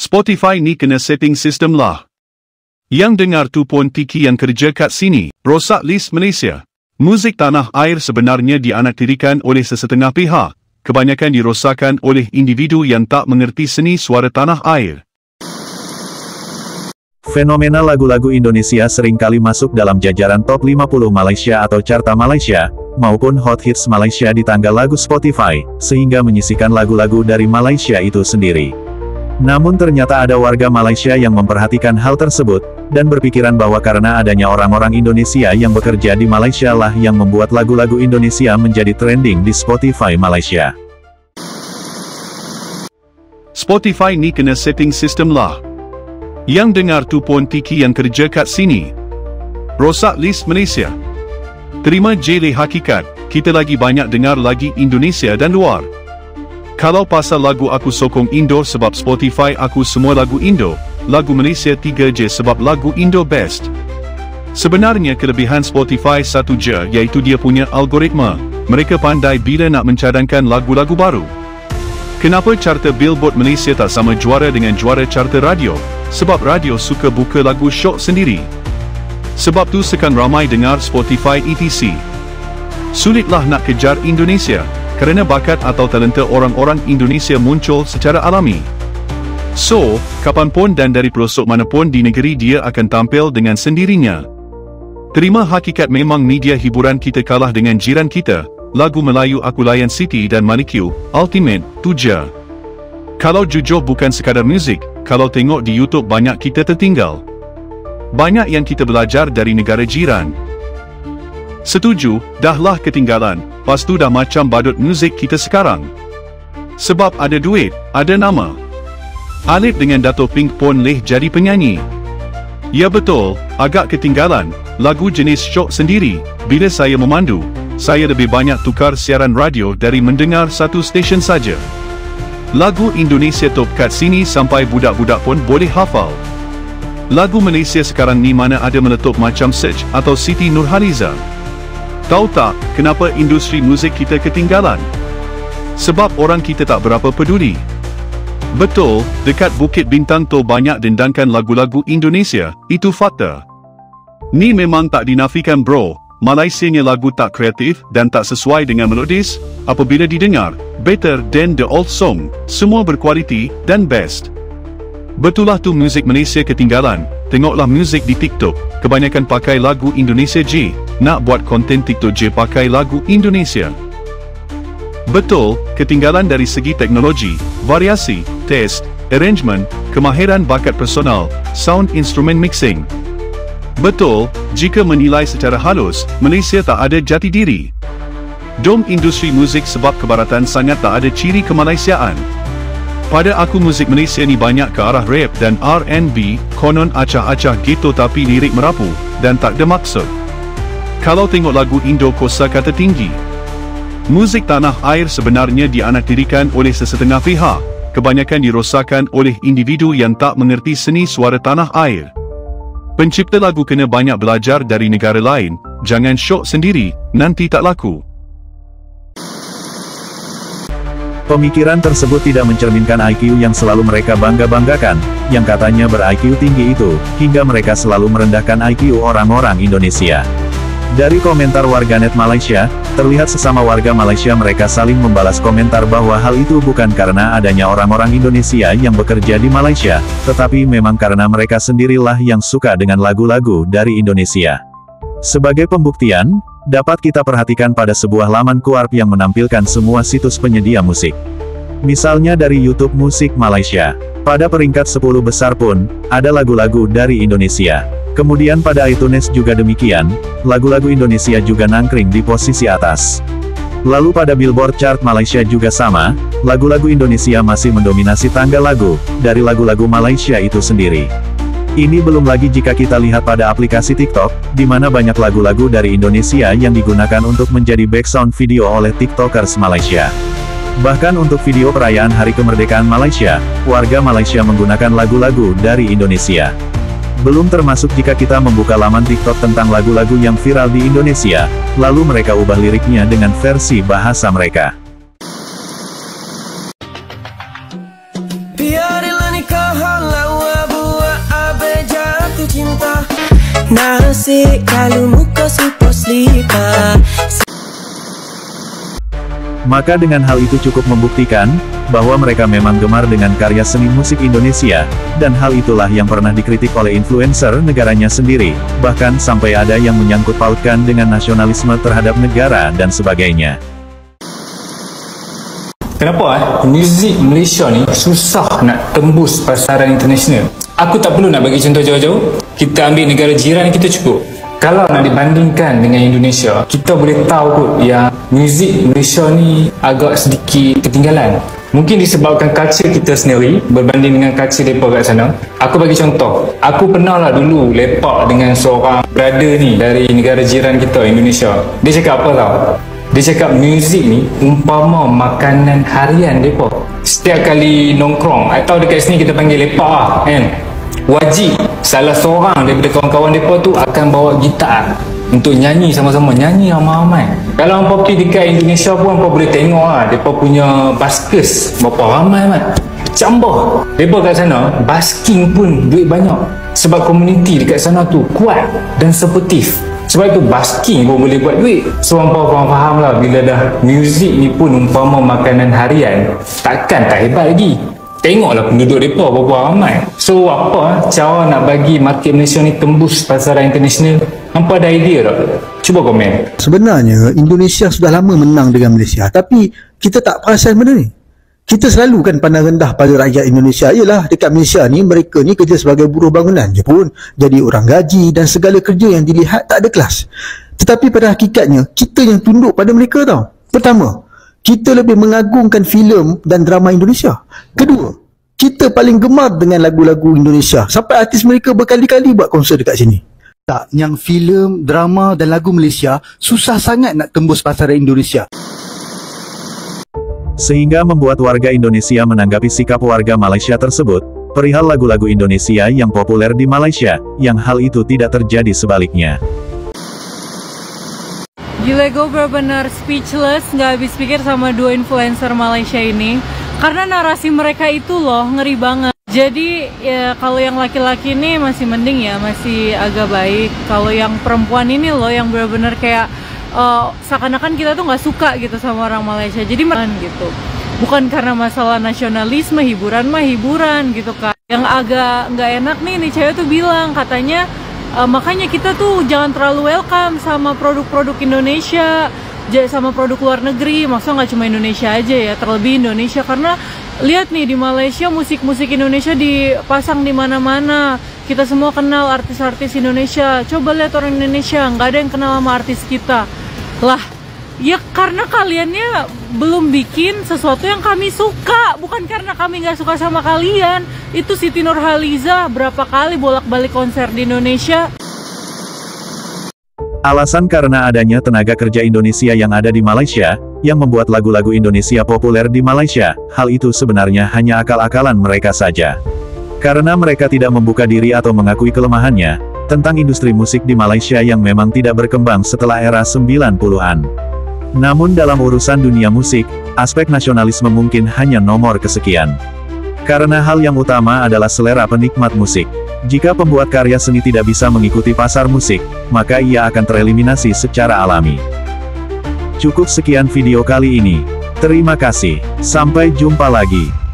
Spotify ni kena setting sistem lah. Yang dengar tu pun Tiki yang kerja kat sini, rosak list Malaysia. Muzik tanah air sebenarnya dianaktirikan oleh sesetengah pihak, kebanyakan dirosakkan oleh individu yang tak mengerti seni suara tanah air. Fenomena lagu-lagu Indonesia seringkali masuk dalam jajaran top 50 Malaysia atau carta Malaysia, maupun hot hits Malaysia di tangga lagu Spotify, sehingga menyisihkan lagu-lagu dari Malaysia itu sendiri. Namun ternyata ada warga Malaysia yang memperhatikan hal tersebut, dan berpikiran bahwa karena adanya orang-orang Indonesia yang bekerja di Malaysia lah yang membuat lagu-lagu Indonesia menjadi trending di Spotify Malaysia. Spotify ni kena setting sistem lah. Yang dengar tu pun Tiki yang kerja kat sini. Rosak list Malaysia. Terima je le hakikat, kita lagi banyak dengar lagi Indonesia dan luar. Kalau pasal lagu aku sokong Indo sebab Spotify aku semua lagu Indo, lagu Malaysia 3 je sebab lagu Indo best. Sebenarnya kelebihan Spotify satu je, iaitu dia punya algoritma. Mereka pandai bila nak mencadangkan lagu-lagu baru. Kenapa carta Billboard Malaysia tak sama juara dengan juara carta radio? Sebab radio suka buka lagu syok sendiri. Sebab tu sekan ramai dengar Spotify etc. Sulitlah nak kejar Indonesia, kerana bakat atau talenta orang-orang Indonesia muncul secara alami. So, kapanpun dan dari pelosok manapun di negeri dia akan tampil dengan sendirinya. Terima hakikat memang media hiburan kita kalah dengan jiran kita, lagu Melayu Aku Layan City dan Manikyu, Ultimate, tu je. Kalau jujur bukan sekadar muzik, kalau tengok di YouTube banyak kita tertinggal. Banyak yang kita belajar dari negara jiran. Setuju, dahlah ketinggalan, pastu dah macam badut muzik kita sekarang. Sebab ada duit, ada nama. Alif dengan Dato' Pink pun leh jadi penyanyi. Ya betul, agak ketinggalan, lagu jenis syok sendiri. Bila saya memandu, saya lebih banyak tukar siaran radio dari mendengar satu stesen saja. Lagu Indonesia top kat sini sampai budak-budak pun boleh hafal. Lagu Malaysia sekarang ni mana ada meletup macam Search atau Siti Nurhaliza. Tahu tak, kenapa industri muzik kita ketinggalan? Sebab orang kita tak berapa peduli. Betul, dekat Bukit Bintang tu banyak dendangkan lagu-lagu Indonesia, itu fakta. Ni memang tak dinafikan bro, Malaysianya lagu tak kreatif dan tak sesuai dengan melodis, apabila didengar, better than the old song, semua berkualiti dan best. Betullah tu muzik Malaysia ketinggalan, tengoklah muzik di TikTok, kebanyakan pakai lagu Indonesia je, nak buat konten TikTok je pakai lagu Indonesia. Betul, ketinggalan dari segi teknologi, variasi, test, arrangement, kemahiran bakat personal, sound instrument mixing. Betul, jika menilai secara halus, Malaysia tak ada jati diri. Dom industri muzik sebab kebaratan sangat tak ada ciri kemalaysiaan. Pada aku muzik Malaysia ni banyak ke arah rap dan R&B, konon acah-acah gitu tapi lirik merapu, dan tak ada maksud. Kalau tengok lagu Indo kosa kata tinggi. Muzik tanah air sebenarnya dianaktirikan oleh sesetengah pihak, kebanyakan dirosakkan oleh individu yang tak mengerti seni suara tanah air. Pencipta lagu kena banyak belajar dari negara lain, jangan syok sendiri, nanti tak laku. Pemikiran tersebut tidak mencerminkan IQ yang selalu mereka bangga-banggakan, yang katanya ber-IQ tinggi itu, hingga mereka selalu merendahkan IQ orang-orang Indonesia. Dari komentar warganet Malaysia, terlihat sesama warga Malaysia mereka saling membalas komentar bahwa hal itu bukan karena adanya orang-orang Indonesia yang bekerja di Malaysia, tetapi memang karena mereka sendirilah yang suka dengan lagu-lagu dari Indonesia. Sebagai pembuktian, dapat kita perhatikan pada sebuah laman Kuarp yang menampilkan semua situs penyedia musik. Misalnya dari YouTube Musik Malaysia. Pada peringkat 10 besar pun, ada lagu-lagu dari Indonesia. Kemudian pada iTunes juga demikian, lagu-lagu Indonesia juga nangkring di posisi atas. Lalu pada Billboard Chart Malaysia juga sama, lagu-lagu Indonesia masih mendominasi tangga lagu, dari lagu-lagu Malaysia itu sendiri. Ini belum lagi jika kita lihat pada aplikasi TikTok, di mana banyak lagu-lagu dari Indonesia yang digunakan untuk menjadi background video oleh TikTokers Malaysia. Bahkan untuk video perayaan Hari Kemerdekaan Malaysia, warga Malaysia menggunakan lagu-lagu dari Indonesia. Belum termasuk jika kita membuka laman TikTok tentang lagu-lagu yang viral di Indonesia, lalu mereka ubah liriknya dengan versi bahasa mereka. Biarlah nikah Nasi kalau muka supos lipa. Maka dengan hal itu cukup membuktikan, bahwa mereka memang gemar dengan karya seni musik Indonesia, dan hal itulah yang pernah dikritik oleh influencer negaranya sendiri, bahkan sampai ada yang menyangkut pautkan dengan nasionalisme terhadap negara dan sebagainya. Kenapa muzik Malaysia ni susah nak tembus pasaran international? Aku tak perlu nak bagi contoh jauh-jauh. Kita ambil negara jiran kita cukup. Kalau nak dibandingkan dengan Indonesia, kita boleh tahu kot yang muzik Malaysia ni agak sedikit ketinggalan. Mungkin disebabkan culture kita sendiri berbanding dengan culture mereka kat sana. Aku bagi contoh, aku pernah lah dulu lepak dengan seorang brother ni dari negara jiran kita, Indonesia. Dia cakap apa tau? Dia cakap muzik ni umpama makanan harian mereka. Setiap kali nongkrong, atau dekat sini kita panggil lepak lah kan, wajib salah seorang daripada kawan-kawan mereka tu akan bawa gitar untuk nyanyi sama-sama, nyanyi ramai-ramai. Kalau hampa pergi dekat Indonesia pun hampa boleh tengok lah mereka punya baskers berapa ramai mat. Cambah mereka kat sana basking pun duit banyak, sebab komuniti dekat sana tu kuat dan supportive. Sebab itu basking pun boleh buat duit. So hampa faham lah, bila dah muzik ni pun umpama makanan harian, takkan tak hebat lagi. Tengoklah penduduk mereka berapa ramai. So apa cara nak bagi market Malaysia ni tembus pasaran international? Hampa ada idea tak? Cuba komen. Sebenarnya Indonesia sudah lama menang dengan Malaysia, tapi kita tak perasan benda ni. Kita selalu kan pandang rendah pada rakyat Indonesia. Yelah, dekat Malaysia ni mereka ni kerja sebagai buruh bangunan je pun, jadi orang gaji dan segala kerja yang dilihat tak ada kelas. Tetapi pada hakikatnya kita yang tunduk pada mereka tau. Pertama, kita lebih mengagungkan filem dan drama Indonesia. Kedua, kita paling gemar dengan lagu-lagu Indonesia, sampai artis mereka berkali-kali buat konsert dekat sini. Tak, yang filem, drama dan lagu Malaysia susah sangat nak tembus pasaran Indonesia. Sehingga membuat warga Indonesia menanggapi sikap warga Malaysia tersebut, perihal lagu-lagu Indonesia yang populer di Malaysia, yang hal itu tidak terjadi sebaliknya. Gila, gue benar-benar speechless, nggak habis pikir sama dua influencer Malaysia ini. Karena narasi mereka itu loh, ngeri banget. Jadi ya kalau yang laki-laki ini masih mending ya, masih agak baik. Kalau yang perempuan ini loh, yang benar-benar kayak seakan-akan kita tuh nggak suka gitu sama orang Malaysia. Jadi gitu. Bukan karena masalah nasionalisme, hiburan mah hiburan gitu kan. Yang agak nggak enak nih cewek tuh bilang, katanya makanya kita tuh jangan terlalu welcome sama produk-produk Indonesia, sama produk luar negeri. Maksudnya nggak cuma Indonesia aja ya, terlebih Indonesia. Karena lihat nih di Malaysia musik-musik Indonesia dipasang di mana-mana. Kita semua kenal artis-artis Indonesia. Coba lihat orang Indonesia, nggak ada yang kenal sama artis kita. Lah, ya karena kaliannya belum bikin sesuatu yang kami suka, bukan karena kami nggak suka sama kalian. Itu Siti Nurhaliza berapa kali bolak-balik konser di Indonesia. Alasan karena adanya tenaga kerja Indonesia yang ada di Malaysia, yang membuat lagu-lagu Indonesia populer di Malaysia. Hal itu sebenarnya hanya akal-akalan mereka saja. Karena mereka tidak membuka diri atau mengakui kelemahannya, tentang industri musik di Malaysia yang memang tidak berkembang setelah era 90-an. Namun dalam urusan dunia musik, aspek nasionalisme mungkin hanya nomor kesekian. Karena hal yang utama adalah selera penikmat musik. Jika pembuat karya seni tidak bisa mengikuti pasar musik, maka ia akan tereliminasi secara alami. Cukup sekian video kali ini. Terima kasih. Sampai jumpa lagi.